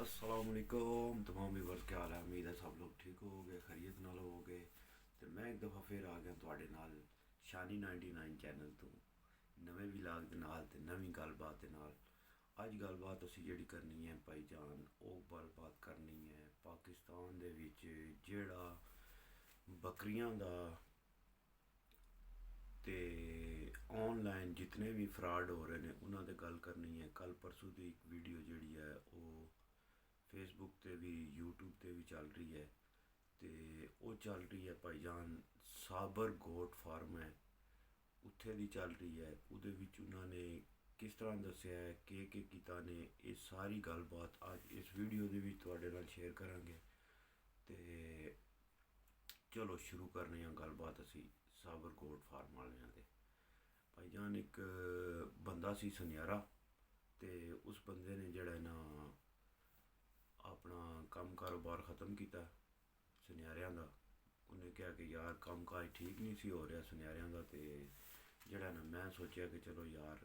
असलामुअलैकुम तमाम व्यूअर्स, क्या हाल है। उम्मीद है सब लोग ठीक होगे, खैरियत नाल होगे। तो मैं एक दफ़ा फिर आ गया तुहाडे नाल शानी 99 चैनल तो नवे विलाग दे नाल ते नवीं गलबात दे नाल। अज गलबात असी जेह्ड़ी करनी है भाईजान, ओह् गलबात करनी है पाकिस्तान दे विच जेह्ड़ा बकरियां दा ते ऑनलाइन जितने भी फ्रॉड हो रहे हैं उन्होंने गल करनी है। कल परसों की एक वीडियो जी है वो फेसबुक ते भी यूट्यूब ते भी चल रही है। तो वो चल रही है भाईजान साबर गोट फार्म है उत्थे दी चल रही है। उहदे विच उन्होंने किस तरह दस्या है कि कीता ने, ये सारी गलबात अज इस वीडियो दे विच तुहाडे नाल शेयर करांगे। तो चलो शुरू करने हैं गलबात असी साबर गोट फार्म वालियां दे। भाईजान एक बंदा सी सुनियारा, तो उस बंदे ने जड़ा ना अपना कम कारोबार ख़त्म किया सुनियारियां दा। उन्हें कहा कि यार कम काज ठीक नहीं सी हो रहा सुनियारियां दा। तो जड़ा ना मैं सोचा कि चलो यार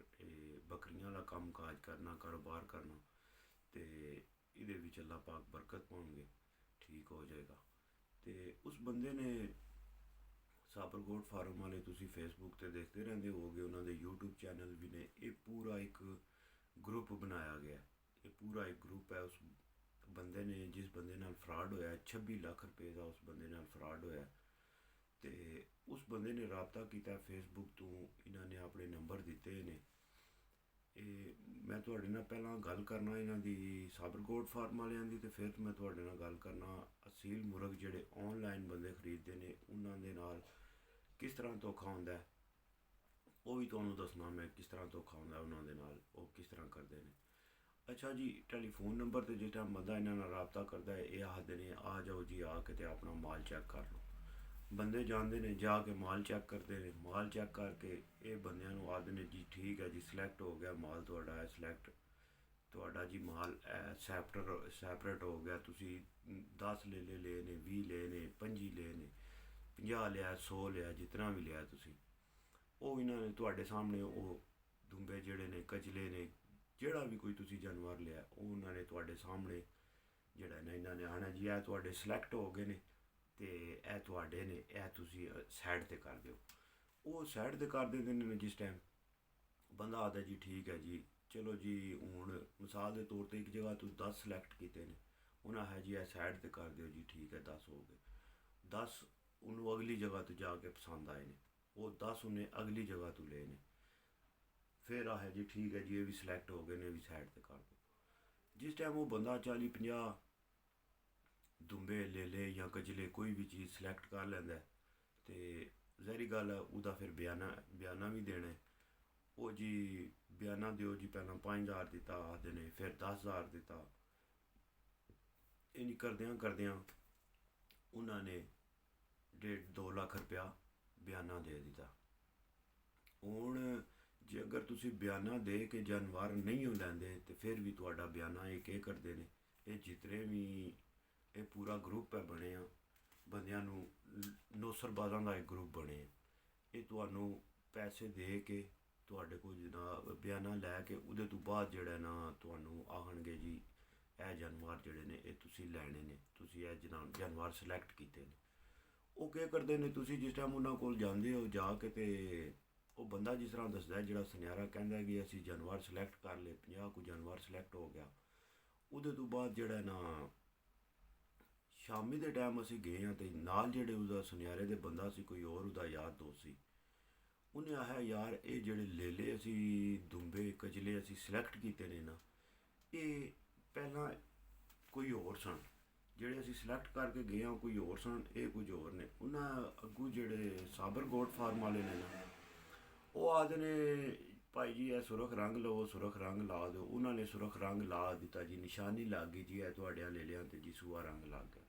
बकरियां वाला कम काज करना, कारोबार करना, तो ये अल्लाह पाक बरकत पाउणगे, ठीक हो जाएगा। तो उस बंदे ने साबर गोट फार्म वाले तुसी फेसबुक ते देखते रहंदे होगे, उन्होंने यूट्यूब चैनल भी ने। ये पूरा एक ग्रुप बनाया गया, ये पूरा एक ग्रुप है। उस बंदे ने जिस बंदे नाल फ्रॉड होया 26 लाख रुपए का उस बंदे नाल फ्रॉड होया। तो उस बंदे ने रबता किया फेसबुक तो, इन्होंने अपने नंबर दिते ने। मैं तुहाडे नाल पहला गल करना इन्हां दी साबर गोट फार्म वालियां दी, तो फिर मैं तुहाडे नाल गल करना असील मुर्ग जेह्ड़े ऑनलाइन बंदे खरीदते हैं उन्हां दे नाल किस तरह धोखा होंदा है। वो भी तुहानूं दसना मैं किस तरह धोखा होंदा है उन्हां दे नाल, वो किस तरह करते हैं। अच्छा जी, टेलीफोन नंबर तो जिस टाइम बंदा इन्हां नाल रबता करता है ये आखते हैं आ जाओ जी आके ते अपना माल चेक कर लो। बंदे जाते हैं जाके माल चेक करते हैं, माल चेक करके ये बंदियां नूं आखते हैं जी ठीक है जी सिलेक्ट हो गया माल तुहाडा है सिलेक्ट, तुहाडा जी माल सैपरेट हो गया। तुसी 10 ले ने, 20 ले ने, 25 ले ने, 50 लिया, 100 लिया, जितना भी लिया तुसी वो इन्होंने तुहाडे सामने वो दुंबे जेह्ड़े ने, कचले ने, जेह्ड़ा भी कोई तुसी जानवर लिया वो उन्होंने तुहाडे सामने जेह्ड़ा ना इन्होंने आना जी ऐ तुहाडे सिलेक्ट हो गए ने, तो ऐ तुहाडे ने, ऐ तुसी साइड ते कर दो। वो साइड ते कर देंदे ने जिस टाइम बंदा आखदा जी ठीक है जी चलो जी हूँ मिसाल के तौर पर एक जगह तुस 10 सिलेक्ट किए हैं, उन्हें आखा जी साइड ते कर दो जी ठीक है 10 हो गए। 10 उन्होंने अगली जगह तो जाके पसंद आए ने, वो 10 उन्हें अगली जगह तो ले ने। फिर आखा जी ठीक है जी ये भी सिलेक्ट हो गए ने, भी साइड ते कर दो। जिस टाइम वो बंदा 40-50 दुंबे ले या कजले कोई भी चीज़ सिलेक्ट कर लैंदा है, तो ज़ाहिरी गल है उसदा फिर बयाना भी देना है। वो जी बयाना दो जी, पहला 5000 दिता आखते ने, फिर 10,000 दिता। इन करद्या उन्होंने 1.5-2 लाख रुपया बयाना दे दिता। हूँ जे अगर तुसी बयाना दे के जानवर नहीं हो लैंदे तो फिर भी तुहाडा बयाना ये केह् करते हैं, ये जितने भी ये पूरा ग्रुप है बने बंदियां नूं नौसरबाजां का एक ग्रुप बने, ये तुहानूं पैसे दे के तुहाडे कोल जनाब बयाना लैके उहदे तो बाद जेह्ड़ा ना तुहानूं आखणगे जी ए जानवर जेह्ड़े ने ये तुसी लैने ने, तुसी ए जानवर सिलेक्ट कीते ने। वो केह् करते हैं तुसी जिस टाइम उन्हां कोल जांदे हो जाके ते वो बंदा जिस तरह दसदा है जेह्ड़ा सुनियारा कहंदा है कि असी जानवर सिलेक्ट कर ले, 50 को जानवर सिलेक्ट हो गया। उहदे तो बाद जेह्ड़ा ना शामी के टाइम असी गए हाँ, तो नाल जेह्ड़े उसदा सुनियारे दे बंदा सी कोई होर उसदा यार दोस्त सी। उन्हें आखिया यार ये जेह्ड़े लेले असी दुंबे कजले असी सिलेक्ट कीते ने ना, ये पहला कोई होर सन, जेह्ड़े असी सिलेक्ट करके गए हाँ कोई होर सन, ये कुछ होर ने। उन्हें अग्गू जेह्ड़े साबर गोट फार्म वाले ने ना वो आखदे ने भाई जी ए सुरख रंग लो, सुरख रंग ला दो। उन्होंने सुरख रंग ला दिता जी, निशानी लग गई जी, ए तुहाड़े ले लिया तो जी सूआ रंग लग गया।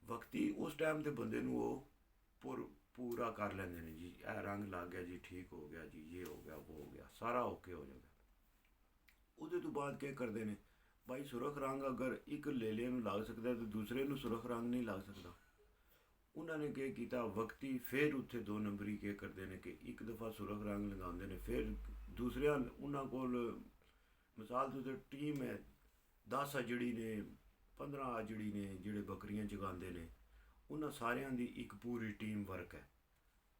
वक्ती उस टाइम ते बंदे नूं वो पूरा कर लेंदे ने जी, ए रंग लग गया जी, ठीक हो गया जी, ये हो गया वो हो गया, सारा ओके हो जाएगा। उहदे तो बाद क्या करते हैं भाई, सुरख रंग अगर एक लेले नूं लग सकता है तो दूसरे नूं सुरख रंग नहीं लग सकता। उन्होंने क्या किया वक्ती फिर उत्थे 2 नंबरी क्या करते हैं कि एक दफ़ा सुरख रंग लगाते हैं, फिर दूसरे उन्होंने कोल मिसाल तो टीम है 10 ਅਜੜੀ ਨੇ, 15 ਅਜੜੀ ਨੇ ਜਿਹੜੇ ਬੱਕਰੀਆਂ ਚਗਾਉਂਦੇ ਨੇ, ਉਹਨਾਂ ਸਾਰਿਆਂ ਦੀ ਇੱਕ ਪੂਰੀ ਟੀਮ ਵਰਕ ਹੈ।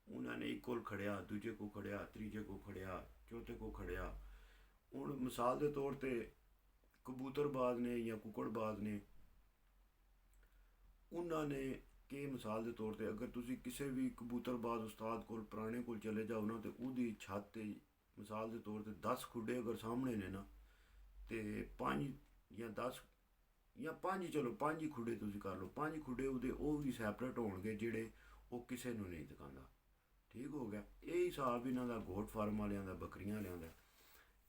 ਉਹਨਾਂ ਨੇ ਇੱਕ ਕੋਲ ਖੜਿਆ, ਦੂਜੇ ਕੋ ਖੜਿਆ, ਤੀਜੇ ਕੋ ਖੜਿਆ, ਚੌਥੇ ਕੋ ਖੜਿਆ। ਹੁਣ ਮਿਸਾਲ ਦੇ ਤੌਰ ਤੇ ਕਬੂਤਰਬਾਜ਼ ਨੇ ਜਾਂ ਕੁੱਕੜਬਾਜ਼ ਨੇ, ਉਹਨਾਂ ਨੇ ਕਿ ਮਿਸਾਲ ਦੇ ਤੌਰ ਤੇ ਅਗਰ ਤੁਸੀਂ ਕਿਸੇ ਵੀ ਕਬੂਤਰਬਾਜ਼ ਉਸਤਾਦ ਕੋਲ ਪੁਰਾਣੇ ਕੋਲ ਚਲੇ ਜਾਓ ਨਾ, ਤੇ ਉਹਦੀ ਛੱਤ ਤੇ ਮਿਸਾਲ ਦੇ ਤੌਰ ਤੇ 10 ਖੁੱਡੇ ਅਗਰ ਸਾਹਮਣੇ ਨੇ ਨਾ, ਤੇ 5 ਜਾਂ 10 ਜਾਂ 5, ਚਲੋ 5 ਹੀ ਖੁੱਡੇ ਤੁਸੀਂ ਕਰ ਲਓ, 5 ਖੁੱਡੇ ਉਹਦੇ ਉਹ ਵੀ ਸੈਪਰੇਟ ਹੋਣਗੇ ਜਿਹੜੇ ਉਹ ਕਿਸੇ ਨੂੰ ਨਹੀਂ ਦਿਖਾਉਂਦਾ। ਠੀਕ ਹੋ ਗਿਆ। ਇਹ ਹਿਸਾਬ ਇਹਨਾਂ ਦਾ ਗੋਟ ਫਾਰਮ ਵਾਲਿਆਂ ਦਾ, ਬੱਕਰੀਆਂ ਵਾਲਿਆਂ ਦਾ,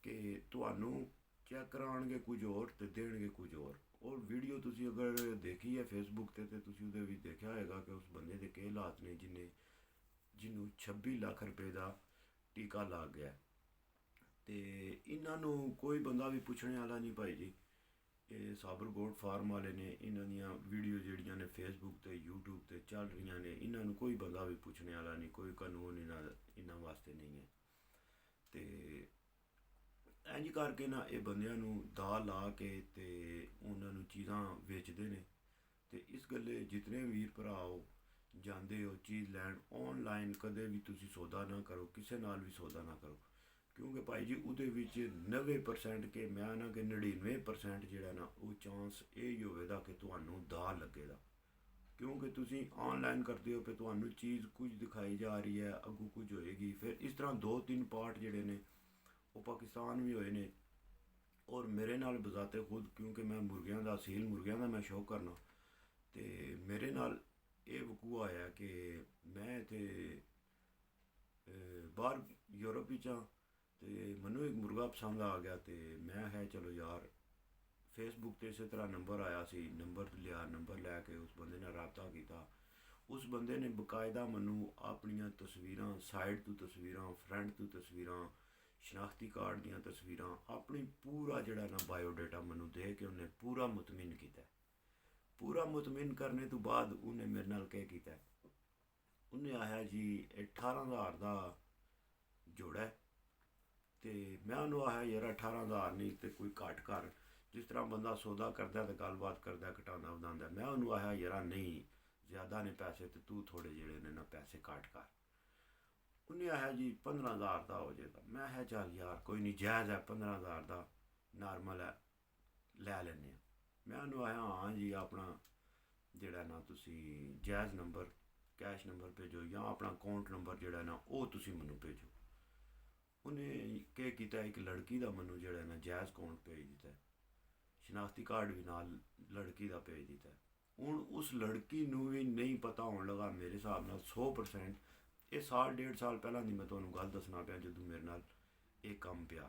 ਕਿ ਤੁਹਾਨੂੰ ਚੈੱਕ ਕਰਾਉਣਗੇ ਕੁਝ ਹੋਰ ਤੇ ਦੇਣਗੇ ਕੁਝ ਹੋਰ। ਔਰ ਵੀਡੀਓ ਤੁਸੀਂ ਅਗਰ ਦੇਖੀ ਹੈ ਫੇਸਬੁੱਕ ਤੇ ਤੁਸੀਂ ਉਹਦੇ ਵਿੱਚ ਦੇਖਿਆ ਹੋਏਗਾ ਕਿ ਉਸ ਬੰਦੇ ਦੇ ਕੀ ਹਾਲਾਤ ਨੇ ਜਿਹਨੂੰ 26 ਲੱਖ ਰੁਪਏ ਦਾ ਟੀਕਾ ਲੱਗ ਗਿਆ। ਤੇ ਇਹਨਾਂ ਨੂੰ ਕੋਈ ਬੰਦਾ ਵੀ ਪੁੱਛਣੇ ਵਾਲਾ ਨਹੀਂ ਭਾਈ ਜੀ। ਇਹ ਸਾਬਰ ਗੋਟ ਫਾਰਮ ਵਾਲੇ ਨੇ, ਇਹਨਾਂ ਦੀਆਂ ਵੀਡੀਓ ਜਿਹੜੀਆਂ ਨੇ ਫੇਸਬੁੱਕ ਤੇ ਯੂਟਿਊਬ ਤੇ ਚੱਲ ਰਹੀਆਂ ਨੇ, ਇਹਨਾਂ ਨੂੰ ਕੋਈ ਬੰਦਾ ਵੀ ਪੁੱਛਣੇ ਵਾਲਾ ਨਹੀਂ, ਕੋਈ ਕਾਨੂੰਨ ਇਹਨਾਂ ਵਾਸਤੇ ਨਹੀਂ ਹੈ। ਤੇ ਇੰਜ ਕਰਕੇ ਨਾ ਇਹ ਬੰਦਿਆਂ ਨੂੰ ਦਾ ਲਾ ਕੇ ਤੇ ਉਹਨਾਂ ਨੂੰ ਚੀਜ਼ਾਂ ਵੇਚਦੇ ਨੇ। ਤੇ ਇਸ ਗੱਲੇ ਜਿਤਨੇ ਵੀਰ ਭਰਾਓ ਜਾਂਦੇ ਹੋ ਚੀਜ਼ ਲੈਣ, ਆਨਲਾਈਨ ਕਦੇ ਵੀ ਤੁਸੀਂ ਸੌਦਾ ਨਾ ਕਰੋ, ਕਿਸੇ ਨਾਲ ਵੀ ਸੌਦਾ ਨਾ ਕਰੋ। ਕਿਉਂਕਿ ਭਾਈ ਜੀ ਉਹਦੇ ਵਿੱਚ 90% ਕਿ ਮੈਂ ਨਾ ਕਿ 99% ਜਿਹੜਾ ਨਾ ਉਹ ਚਾਂਸ ਇਹ ਹੀ ਹੋਵੇਗਾ ਕਿ ਤੁਹਾਨੂੰ ਦਾ ਲੱਗੇਗਾ। ਕਿਉਂਕਿ ਤੁਸੀਂ ਆਨਲਾਈਨ ਕਰਦੇ ਹੋ ਕਿ ਤੁਹਾਨੂੰ ਚੀਜ਼ ਕੁਝ ਦਿਖਾਈ ਜਾ ਰਹੀ ਹੈ, ਅੱਗੋਂ ਕੁਝ ਹੋਏਗੀ। ਫਿਰ ਇਸ ਤਰ੍ਹਾਂ 2-3 ਪਾਰਟ ਜਿਹੜੇ ਨੇ ਉਹ ਪਾਕਿਸਤਾਨ ਵੀ ਹੋਏ ਨੇ। ਔਰ ਮੇਰੇ ਨਾਲ ਬਜ਼ਾਤੇ ਖੁਦ, ਕਿਉਂਕਿ ਮੈਂ ਮੁਰਗਿਆਂ ਦਾ ਅਸੀਲ ਮੁਰਗਿਆਂ ਦਾ ਮੈਂ ਸ਼ੌਕ ਕਰਨਾ, ਤੇ ਮੇਰੇ ਨਾਲ ਇਹ ਵਕੂਆ ਆਇਆ ਕਿ ਮੈਂ ਇੱਥੇ ਬਾਹਰ ਯੂਰਪ ਵਿੱਚ ਹਾਂ, ਤੇ ਮੈਨੂੰ ਇੱਕ ਮੁਰਗਾ ਪਸੰਦ ਆ ਗਿਆ। ਤੇ ਮੈਂ ਹੈ ਚਲੋ ਯਾਰ, ਫੇਸਬੁੱਕ ਤੇ ਇਸੇ ਤਰ੍ਹਾਂ ਨੰਬਰ ਆਇਆ ਸੀ, ਨੰਬਰ ਲਿਆ, ਨੰਬਰ ਲੈ ਕੇ ਉਸ ਬੰਦੇ ਨਾਲ ਰਾਬਤਾ ਕੀਤਾ। ਉਸ ਬੰਦੇ ਨੇ ਬਕਾਇਦਾ ਮੈਨੂੰ ਆਪਣੀਆਂ ਤਸਵੀਰਾਂ, ਸਾਈਡ ਤੋਂ ਤਸਵੀਰਾਂ, ਫਰੰਟ ਤੋਂ ਤਸਵੀਰਾਂ, ਸ਼ਨਾਖਤੀ ਕਾਰਡ ਦੀਆਂ ਤਸਵੀਰਾਂ, ਆਪਣੀ ਪੂਰਾ ਜਿਹੜਾ ਨਾ ਬਾਇਓਡਾਟਾ ਮੈਨੂੰ ਦੇ ਕੇ ਉਹਨੇ ਪੂਰਾ ਮੁਤਮਿਨ ਕੀਤਾ। ਪੂਰਾ ਮੁਤਮਿਨ ਕਰਨੇ ਤੋਂ ਬਾਅਦ ਉਹਨੇ ਮੇਰੇ ਨਾਲ ਕੀ ਕੀਤਾ, ਉਹਨੇ ਆਇਆ ਜੀ 18,000 ਦਾ ਜੋੜਾ। ਤੇ ਮੈਂ ਉਹਨੂੰ ਆਇਆ ਯਾਰ 18,000 ਨਹੀਂ ਤੇ ਕੋਈ ਘੱਟ ਕਰ। ਜਿਸ ਤਰ੍ਹਾਂ ਬੰਦਾ ਸੌਦਾ ਕਰਦਾ ਤੇ ਗੱਲਬਾਤ ਕਰਦਾ, ਘਟਾਉਂਦਾ ਵਧਾਉਂਦਾ। ਮੈਂ ਉਹਨੂੰ ਆਇਆ ਯਾਰ ਨਹੀਂ, ਜ਼ਿਆਦਾ ਨੇ ਪੈਸੇ ਤੇ ਤੂੰ ਥੋੜੇ ਜਿਹੜੇ ਨੇ ਨਾ ਪੈਸੇ ਘੱਟ ਕਰ। ਉਹਨੇ ਆਇਆ ਜੀ 15,000 ਦਾ ਹੋ ਜਾਏਗਾ। ਮੈਂ ਕਿਹਾ ਚੱਲ ਯਾਰ ਕੋਈ ਨਹੀਂ, ਜਾਇਜ਼ ਹੈ, 15,000 ਦਾ ਨਾਰਮਲ ਹੈ, ਲੈ ਲੈਂਦੇ ਹਾਂ। ਮੈਂ ਉਹਨੂੰ ਆਇਆ ਹਾਂ ਜੀ ਆਪਣਾ ਜਿਹੜਾ ਨਾ ਤੁਸੀਂ ਜਾਇਜ਼ ਨੰਬਰ, ਕੈਸ਼ ਨੰਬਰ ਭੇਜੋ ਜਾਂ ਆਪਣਾ ਅਕਾਊਂਟ ਨੰਬਰ ਜਿਹੜਾ ਨਾ ਉਹ ਤੁਸੀਂ ਮੈਨੂੰ ਭੇਜੋ। ਉਹਨੇ ਕੀ ਕੀਤਾ, ਇੱਕ ਲੜਕੀ ਦਾ ਮੈਨੂੰ ਜਿਹੜਾ ਨਾ ਜਾਇਜ਼ ਅਕਾਊਂਟ ਭੇਜ ਦਿੱਤਾ, ਸ਼ਨਾਖਤੀ ਕਾਰਡ ਵੀ ਨਾਲ ਲੜਕੀ ਦਾ ਭੇਜ ਦਿੱਤਾ। ਹੁਣ ਉਸ ਲੜਕੀ ਨੂੰ ਵੀ ਨਹੀਂ ਪਤਾ ਹੋਣ ਲੱਗਾ ਮੇਰੇ ਹਿਸਾਬ ਨਾਲ 100%। ਇਹ ਸਾਲ 1.5 ਸਾਲ ਪਹਿਲਾਂ ਦੀ ਮੈਂ ਤੁਹਾਨੂੰ ਗੱਲ ਦੱਸਣਾ ਪਿਆ, ਜਦੋਂ ਮੇਰੇ ਨਾਲ ਇਹ ਕੰਮ ਪਿਆ।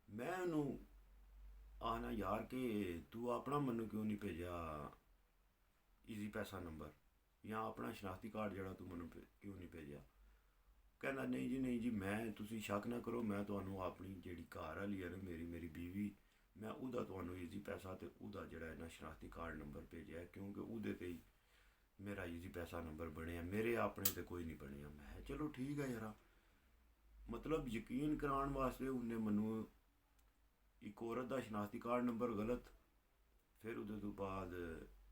ਮੈਂ ਉਹਨੂੰ ਆਣਾ ਯਾਰ ਕਿ ਤੂੰ ਆਪਣਾ ਮੈਨੂੰ ਕਿਉਂ ਨਹੀਂ ਭੇਜਿਆ ਈਜ਼ੀ ਪੈਸਾ ਨੰਬਰ, ਜਾਂ ਆਪਣਾ ਸ਼ਨਾਖਤੀ ਕਾਰਡ ਜਿਹੜਾ ਤੂੰ ਮੈਨੂੰ ਕਿਉਂ ਨਹੀਂ ਭੇਜਿਆ। ਕਹਿੰਦਾ ਨਹੀਂ ਜੀ ਨਹੀਂ ਜੀ, ਮੈਂ ਤੁਸੀਂ ਸ਼ੱਕ ਨਾ ਕਰੋ, ਮੈਂ ਤੁਹਾਨੂੰ ਆਪਣੀ ਜਿਹੜੀ ਘਰ ਵਾਲੀ ਹੈ ਨਾ ਮੇਰੀ ਬੀਵੀ, ਮੈਂ ਉਹਦਾ ਤੁਹਾਨੂੰ ਈਜ਼ੀ ਪੈਸਾ ਤੇ ਉਹਦਾ ਜਿਹੜਾ ਹੈ ਨਾ ਸ਼ਨਾਖਤੀ ਕਾਰਡ ਨੰਬਰ ਭੇਜਿਆ, ਕਿਉਂਕਿ ਉਹਦੇ ਤੇ ਹੀ ਮੇਰਾ ਈਜ਼ੀ ਪੈਸਾ ਨੰਬਰ ਬਣਿਆ, ਮੇਰੇ ਆਪਣੇ ਤੇ ਕੋਈ ਨਹੀਂ ਬਣਿਆ। ਮੈਂ ਚਲੋ ਠੀਕ ਹੈ ਯਾਰ। ਮਤਲਬ ਯਕੀਨ ਕਰਾਉਣ ਵਾਸਤੇ ਉਹਨੇ ਮੈਨੂੰ ਇੱਕ ਔਰਤ ਦਾ ਸ਼ਨਾਖਤੀ ਕਾਰਡ ਨੰਬਰ ਗਲਤ, ਫਿਰ ਉਹਦੇ ਤੋਂ ਬਾਅਦ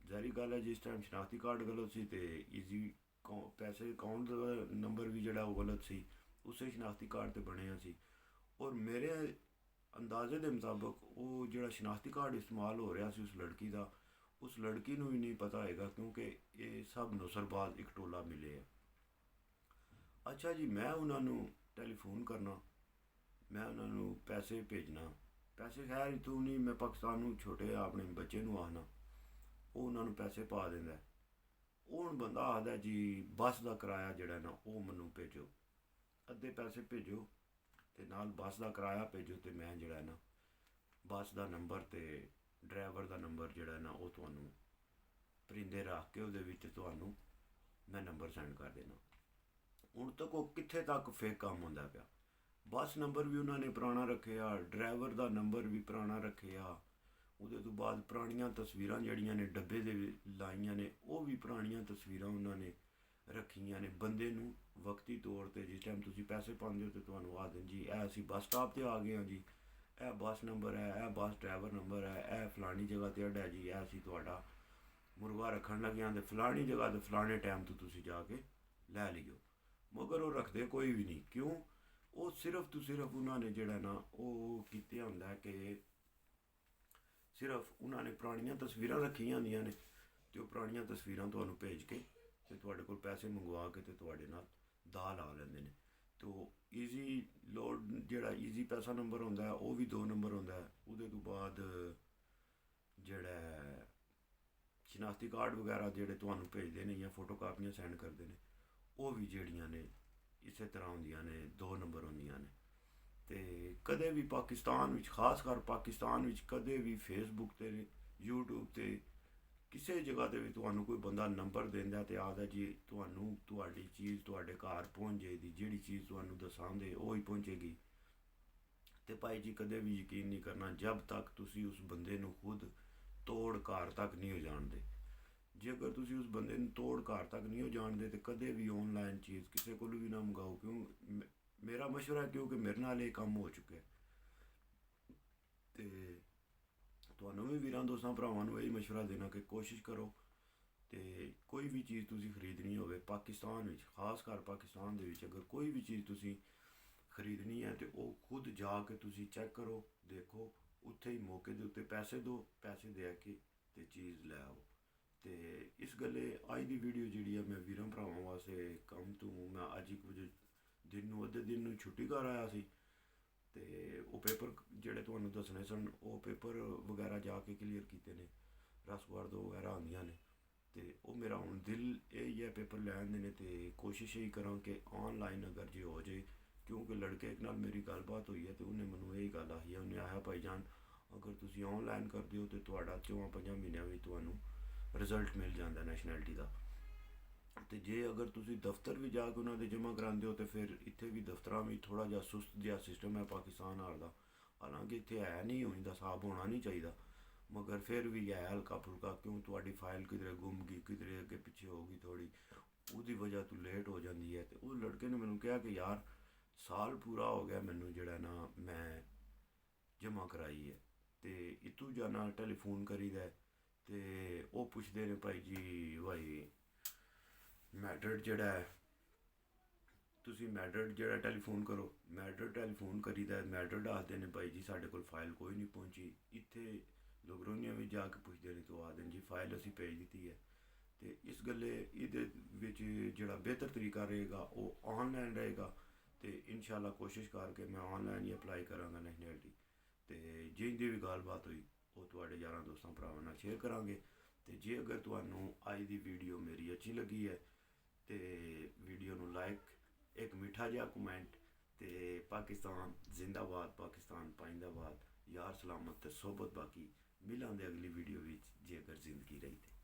ਜ਼ਾਹਰੀ ਗੱਲ ਹੈ ਜਿਸ ਟਾਈਮ ਸ਼ਨਾਖਤੀ ਕਾਰਡ ਗਲਤ ਸੀ ਤੇ ਈਜ਼ੀ ਪੈਸੇ ਅਕਾਊਂਟ ਦਾ ਨੰਬਰ ਵੀ ਜਿਹੜਾ ਉਹ ਗਲਤ ਸੀ, ਉਸੇ ਸ਼ਨਾਖਤੀ ਕਾਰਡ ਤੇ ਬਣਿਆ ਸੀ। ਔਰ ਮੇਰੇ ਅੰਦਾਜ਼ੇ ਦੇ ਮੁਤਾਬਕ ਉਹ ਜਿਹੜਾ ਸ਼ਨਾਖਤੀ ਕਾਰਡ ਇਸਤੇਮਾਲ ਹੋ ਰਿਹਾ ਸੀ ਉਸ ਲੜਕੀ ਦਾ, ਉਸ ਲੜਕੀ ਨੂੰ ਵੀ ਨਹੀਂ ਪਤਾ ਹੋਏਗਾ, ਕਿਉਂਕਿ ਇਹ ਸਭ ਨੁਸਰਬਾਜ਼ ਇੱਕ ਟੋਲਾ ਮਿਲੇ ਆ। ਅੱਛਾ ਜੀ, ਮੈਂ ਉਹਨਾਂ ਨੂੰ ਟੈਲੀਫੋਨ ਕਰਨਾ, ਮੈਂ ਉਹਨਾਂ ਨੂੰ ਪੈਸੇ ਭੇਜਣਾ, ਪੈਸੇ ਖੈਰ ਤੂੰ ਨਹੀਂ, ਮੈਂ ਪਾਕਿਸਤਾਨ ਨੂੰ ਛੋਟੇ ਆਪਣੇ ਬੱਚੇ ਨੂੰ ਆਖਣਾ, ਉਹ ਉਹਨਾਂ ਨੂੰ ਪੈਸੇ ਪਾ ਦਿੰਦਾ। ਉਹ ਹੁਣ ਬੰਦਾ ਆਖਦਾ ਜੀ ਬੱਸ ਦਾ ਕਿਰਾਇਆ ਜਿਹੜਾ ਨਾ ਉਹ ਮੈਨੂੰ ਭੇਜੋ, ਅੱਧੇ ਪੈਸੇ ਭੇਜੋ ਤੇ ਨਾਲ ਬੱਸ ਦਾ ਕਿਰਾਇਆ ਭੇਜੋ, ਤੇ ਮੈਂ ਜਿਹੜਾ ਨਾ ਬੱਸ ਦਾ ਨੰਬਰ ਤੇ ਡਰਾਈਵਰ ਦਾ ਨੰਬਰ ਜਿਹੜਾ ਨਾ ਉਹ ਤੁਹਾਨੂੰ ਪਰਿੰਦੇ ਰੱਖ ਕੇ ਉਹਦੇ ਵਿੱਚ ਤੁਹਾਨੂੰ ਮੈਂ ਨੰਬਰ ਸੈਂਡ ਕਰ ਦੇਣਾ। ਹੁਣ ਤੱਕ ਉਹ ਕਿੱਥੇ ਤੱਕ ਫੇਕ ਕੰਮ ਹੁੰਦਾ ਪਿਆ। ਬੱਸ ਨੰਬਰ ਵੀ ਉਹਨਾਂ ਨੇ ਪੁਰਾਣਾ ਰੱਖਿਆ, ਡਰਾਈਵਰ ਦਾ ਨੰਬਰ ਵੀ ਪੁਰਾਣਾ ਰੱਖਿਆ। ਉਹਦੇ ਤੋਂ ਬਾਅਦ ਪੁਰਾਣੀਆਂ ਤਸਵੀਰਾਂ ਜਿਹੜੀਆਂ ਨੇ ਡੱਬੇ ਦੇ ਲਾਈਆਂ ਨੇ, ਉਹ ਵੀ ਪੁਰਾਣੀਆਂ ਤਸਵੀਰਾਂ ਉਹਨਾਂ ਨੇ ਰੱਖੀਆਂ ਨੇ। ਬੰਦੇ ਨੂੰ ਵਕਤੀ ਤੌਰ 'ਤੇ ਜਿਸ ਟਾਈਮ ਤੁਸੀਂ ਪੈਸੇ ਪਾਉਂਦੇ ਹੋ ਤਾਂ ਤੁਹਾਨੂੰ ਆ ਦੇਣ ਜੀ ਇਹ ਅਸੀਂ ਬੱਸ ਸਟਾਪ 'ਤੇ ਆ ਗਏ ਹਾਂ ਜੀ, ਇਹ ਬੱਸ ਨੰਬਰ ਹੈ, ਇਹ ਬੱਸ ਡਰਾਈਵਰ ਨੰਬਰ ਹੈ, ਇਹ ਫਲਾਣੀ ਜਗ੍ਹਾ 'ਤੇ ਅੱਡਾ ਜੀ, ਇਹ ਅਸੀਂ ਤੁਹਾਡਾ ਮੁਰਗਾ ਰੱਖਣ ਲੱਗੇ ਹਾਂ, ਅਤੇ ਫਲਾਣੀ ਜਗ੍ਹਾ 'ਤੇ ਫਲਾਣੇ ਟਾਈਮ ਤੋਂ ਤੁਸੀਂ ਜਾ ਕੇ ਲੈ ਲਿਓ। ਮਗਰ ਉਹ ਰੱਖਦੇ ਕੋਈ ਵੀ ਨਹੀਂ। ਕਿਉਂ? ਉਹ ਸਿਰਫ ਤੋਂ ਸਿਰਫ ਉਹਨਾਂ ਨੇ ਜਿਹੜਾ ਨਾ ਉਹ ਕੀਤਾ ਹੁੰਦਾ ਕਿ ਸਿਰਫ ਉਹਨਾਂ ਨੇ ਪੁਰਾਣੀਆਂ ਤਸਵੀਰਾਂ ਰੱਖੀਆਂ ਹੁੰਦੀਆਂ ਨੇ, ਅਤੇ ਉਹ ਪੁਰਾਣੀਆਂ ਤਸਵੀਰਾਂ ਤੁਹਾਨੂੰ ਭੇਜ ਕੇ ਅਤੇ ਤੁਹਾਡੇ ਕੋਲ ਪੈਸੇ ਮੰਗਵਾ ਕੇ ਅਤੇ ਤੁਹਾਡੇ ਨਾਲ ਦਾਅ ਲਾ ਲੈਂਦੇ ਨੇ। ਤੋ ਈਜ਼ੀ ਲੋਡ ਜਿਹੜਾ ਈਜ਼ੀ ਪੈਸਾ ਨੰਬਰ ਹੁੰਦਾ ਉਹ ਵੀ 2 ਨੰਬਰ ਹੁੰਦਾ। ਉਹਦੇ ਤੋਂ ਬਾਅਦ ਜਿਹੜਾ ਸ਼ਨਾਖਤੀ ਕਾਰਡ ਵਗੈਰਾ ਜਿਹੜੇ ਤੁਹਾਨੂੰ ਭੇਜਦੇ ਨੇ ਜਾਂ ਫੋਟੋ ਕਾਪੀਆਂ ਸੈਂਡ ਕਰਦੇ ਨੇ, ਉਹ ਵੀ ਜਿਹੜੀਆਂ ਨੇ ਇਸੇ ਤਰ੍ਹਾਂ ਹੁੰਦੀਆਂ ਨੇ, 2 ਨੰਬਰ ਹੁੰਦੀਆਂ ਨੇ। ਅਤੇ ਕਦੇ ਵੀ ਪਾਕਿਸਤਾਨ ਵਿੱਚ, ਖਾਸ ਕਰ ਪਾਕਿਸਤਾਨ ਵਿੱਚ, ਕਦੇ ਵੀ ਫੇਸਬੁੱਕ 'ਤੇ, YouTube 'ਤੇ, ਕਿਸੇ ਜਗ੍ਹਾ 'ਤੇ ਵੀ ਤੁਹਾਨੂੰ ਕੋਈ ਬੰਦਾ ਨੰਬਰ ਦਿੰਦਾ ਅਤੇ ਆਖਦਾ ਜੀ ਤੁਹਾਨੂੰ ਤੁਹਾਡੀ ਚੀਜ਼ ਤੁਹਾਡੇ ਘਰ ਪਹੁੰਚ ਜਾਏਗੀ, ਜਿਹੜੀ ਚੀਜ਼ ਤੁਹਾਨੂੰ ਦਸਾਂਗੇ ਉਹ ਹੀ ਪਹੁੰਚੇਗੀ। ਅਤੇ ਭਾਈ ਜੀ ਕਦੇ ਵੀ ਯਕੀਨ ਨਹੀਂ ਕਰਨਾ ਜਦ ਤੱਕ ਤੁਸੀਂ ਉਸ ਬੰਦੇ ਨੂੰ ਖੁਦ ਤੋੜ ਘਰ ਤੱਕ ਨਹੀਂ ਹੋ ਜਾਣਦੇ। ਜੇ ਅਗਰ ਤੁਸੀਂ ਉਸ ਬੰਦੇ ਨੂੰ ਤੋੜ ਘਰ ਤੱਕ ਨਹੀਂ ਹੋ ਜਾਣਦੇ ਤਾਂ ਕਦੇ ਵੀ ਔਨਲਾਈਨ ਚੀਜ਼ ਕਿਸੇ ਕੋਲ ਵੀ ਨਾ ਮੰਗਾਓ। ਕਿਉਂ? ਮੇਰਾ ਮਸ਼ਵਰਾ ਹੈ, ਕਿਉਂਕਿ ਮੇਰੇ ਨਾਲ ਇਹ ਕੰਮ ਹੋ ਚੁੱਕਿਆ। ਅਤੇ ਤੁਹਾਨੂੰ ਵੀ ਵੀਰਾਂ ਦੋਸਤਾਂ ਭਰਾਵਾਂ ਨੂੰ ਇਹ ਮਸ਼ਵਰਾ ਦੇਣਾ ਕਿ ਕੋਸ਼ਿਸ਼ ਕਰੋ ਅਤੇ ਕੋਈ ਵੀ ਚੀਜ਼ ਤੁਸੀਂ ਖਰੀਦਣੀ ਹੋਵੇ ਪਾਕਿਸਤਾਨ ਵਿੱਚ, ਖਾਸ ਕਰ ਪਾਕਿਸਤਾਨ ਦੇ ਵਿੱਚ, ਅਗਰ ਕੋਈ ਵੀ ਚੀਜ਼ ਤੁਸੀਂ ਖਰੀਦਣੀ ਹੈ ਅਤੇ ਉਹ ਖੁਦ ਜਾ ਕੇ ਤੁਸੀਂ ਚੈੱਕ ਕਰੋ, ਦੇਖੋ, ਉੱਥੇ ਹੀ ਮੌਕੇ ਦੇ ਉੱਤੇ ਪੈਸੇ ਦਿਓ, ਪੈਸੇ ਦੇ ਕੇ ਅਤੇ ਚੀਜ਼ ਲੈ ਆਓ। ਅਤੇ ਇਸ ਗੱਲੇ ਅੱਜ ਦੀ ਵੀਡੀਓ ਜਿਹੜੀ ਆ ਮੈਂ ਵੀਰਾਂ ਭਰਾਵਾਂ ਵਾਸਤੇ ਕੰਮ ਤੋਂ ਮੈਂ ਅੱਜ 1 ਵਜੇ ਦਿਨ ਨੂੰ ਅੱਧੇ ਦਿਨ ਨੂੰ ਛੁੱਟੀ ਕਰ ਆਇਆ ਸੀ। ਅਤੇ ਉਹ ਪੇਪਰ ਜਿਹੜੇ ਤੁਹਾਨੂੰ ਦੱਸਣੇ ਸਨ ਉਹ ਪੇਪਰ ਵਗੈਰਾ ਜਾ ਕੇ ਕਲੀਅਰ ਕੀਤੇ ਨੇ, ਰਸਗੁਆਰ ਦੋ ਵਗੈਰਾ ਆਉਂਦੀਆਂ ਨੇ। ਅਤੇ ਉਹ ਮੇਰਾ ਹੁਣ ਦਿਲ ਇਹ ਹੀ ਹੈ ਪੇਪਰ ਲੈਣ ਦੇ ਨੇ, ਅਤੇ ਕੋਸ਼ਿਸ਼ ਇਹੀ ਕਰਾਂ ਕਿ ਔਨਲਾਈਨ ਅਗਰ ਜੇ ਹੋ ਜਾਏ। ਕਿਉਂਕਿ ਲੜਕੇ ਇੱਕ ਨਾਲ ਮੇਰੀ ਗੱਲਬਾਤ ਹੋਈ ਹੈ ਅਤੇ ਉਹਨੇ ਮੈਨੂੰ ਇਹੀ ਗੱਲ ਆਖੀ ਹੈ, ਉਹਨੇ ਆਖਿਆ ਭਾਈ ਜਾਨ ਅਗਰ ਤੁਸੀਂ ਔਨਲਾਈਨ ਕਰਦੇ ਹੋ ਤਾਂ ਤੁਹਾਡਾ 4-5 ਮਹੀਨਿਆਂ ਵਿੱਚ ਤੁਹਾਨੂੰ ਰਿਜ਼ਲਟ ਮਿਲ ਜਾਂਦਾ ਨੈਸ਼ਨੈਲਿਟੀ ਦਾ। ਅਤੇ ਜੇ ਅਗਰ ਤੁਸੀਂ ਦਫ਼ਤਰ ਵੀ ਜਾ ਕੇ ਉਹਨਾਂ ਦੇ ਜਮ੍ਹਾਂ ਕਰਾਉਂਦੇ ਹੋ ਤਾਂ ਫਿਰ ਇੱਥੇ ਵੀ ਦਫ਼ਤਰਾਂ ਵਿੱਚ ਥੋੜ੍ਹਾ ਜਿਹਾ ਸੁਸਤ ਜਿਹਾ ਸਿਸਟਮ ਹੈ ਪਾਕਿਸਤਾਨ ਹਾਲ ਦਾ। ਹਾਲਾਂਕਿ ਇੱਥੇ ਹੈ ਨਹੀਂ, ਹੋਣੀ ਦਾ ਹਿਸਾਬ ਹੋਣਾ ਨਹੀਂ ਚਾਹੀਦਾ, ਮਗਰ ਫਿਰ ਵੀ ਹੈ ਹਲਕਾ ਫੁਲਕਾ। ਕਿਉਂ? ਤੁਹਾਡੀ ਫਾਈਲ ਕਿਧਰੇ ਗੁੰਮ ਗਈ, ਕਿਧਰੇ ਅੱਗੇ ਪਿੱਛੇ ਹੋ ਗਈ ਥੋੜ੍ਹੀ, ਉਹਦੀ ਵਜ੍ਹਾ ਤੋਂ ਲੇਟ ਹੋ ਜਾਂਦੀ ਹੈ। ਅਤੇ ਉਹ ਲੜਕੇ ਨੇ ਮੈਨੂੰ ਕਿਹਾ ਕਿ ਯਾਰ ਸਾਲ ਪੂਰਾ ਹੋ ਗਿਆ ਮੈਨੂੰ ਜਿਹੜਾ ਨਾ ਮੈਂ ਜਮ੍ਹਾਂ ਕਰਾਈ ਹੈ। ਅਤੇ ਇੱਥੋਂ ਜਾਣਾ ਟੈਲੀਫੋਨ ਕਰੀਦਾ ਅਤੇ ਉਹ ਪੁੱਛਦੇ ਨੇ ਭਾਈ ਜੀ ਭਾਈ ਮੈਡਰਡ ਜਿਹੜਾ ਹੈ ਤੁਸੀਂ ਮੈਡਰਡ ਜਿਹੜਾ ਟੈਲੀਫੋਨ ਕਰੋ, ਮੈਡਰਡ ਟੈਲੀਫੋਨ ਕਰੀਦਾ, ਮੈਡਰਡ ਆਖਦੇ ਨੇ ਭਾਈ ਜੀ ਸਾਡੇ ਕੋਲ ਫਾਈਲ ਕੋਈ ਨਹੀਂ ਪਹੁੰਚੀ। ਇੱਥੇ ਲੋਗਰੋਨੀਆ ਵਿੱਚ ਜਾ ਕੇ ਪੁੱਛਦੇ ਨੇ ਤਾਂ ਆਖਦੇ ਨੇ ਜੀ ਫਾਈਲ ਅਸੀਂ ਭੇਜ ਦਿੱਤੀ ਹੈ। ਅਤੇ ਇਸ ਗੱਲੇ ਇਹਦੇ ਵਿੱਚ ਜਿਹੜਾ ਬਿਹਤਰ ਤਰੀਕਾ ਰਹੇਗਾ ਉਹ ਔਨਲਾਈਨ ਰਹੇਗਾ। ਅਤੇ ਇਨਸ਼ਾਅੱਲਾ ਕੋਸ਼ਿਸ਼ ਕਰਕੇ ਮੈਂ ਔਨਲਾਈਨ ਹੀ ਅਪਲਾਈ ਕਰਾਂਗਾ ਨੈਸ਼ਨੈਲਿਟੀ। ਅਤੇ ਜਿਹਦੀ ਵੀ ਗੱਲਬਾਤ ਹੋਈ ਉਹ ਤੁਹਾਡੇ ਯਾਰਾਂ ਦੋਸਤਾਂ ਭਰਾਵਾਂ ਨਾਲ ਸ਼ੇਅਰ ਕਰਾਂਗੇ। ਅਤੇ ਜੇ ਅਗਰ ਤੁਹਾਨੂੰ ਅੱਜ ਦੀ ਵੀਡੀਓ ਮੇਰੀ ਅੱਛੀ ਲੱਗੀ ਹੈ ਅਤੇ ਵੀਡੀਓ ਨੂੰ ਲਾਈਕ, ਇੱਕ ਮਿੱਠਾ ਜਿਹਾ ਕਮੈਂਟ, ਅਤੇ ਪਾਕਿਸਤਾਨ ਜ਼ਿੰਦਾਬਾਦ, ਪਾਕਿਸਤਾਨ ਪਾਇੰਦਾਬਾਦ, ਯਾਰ ਸਲਾਮਤ ਅਤੇ ਸੋਬਤ ਬਾਕੀ। ਮਿਲਾਂਗੇ ਅਗਲੀ ਵੀਡੀਓ ਵਿੱਚ ਜੇ ਅਗਰ ਜ਼ਿੰਦਗੀ ਰਹੀ ਤੇ।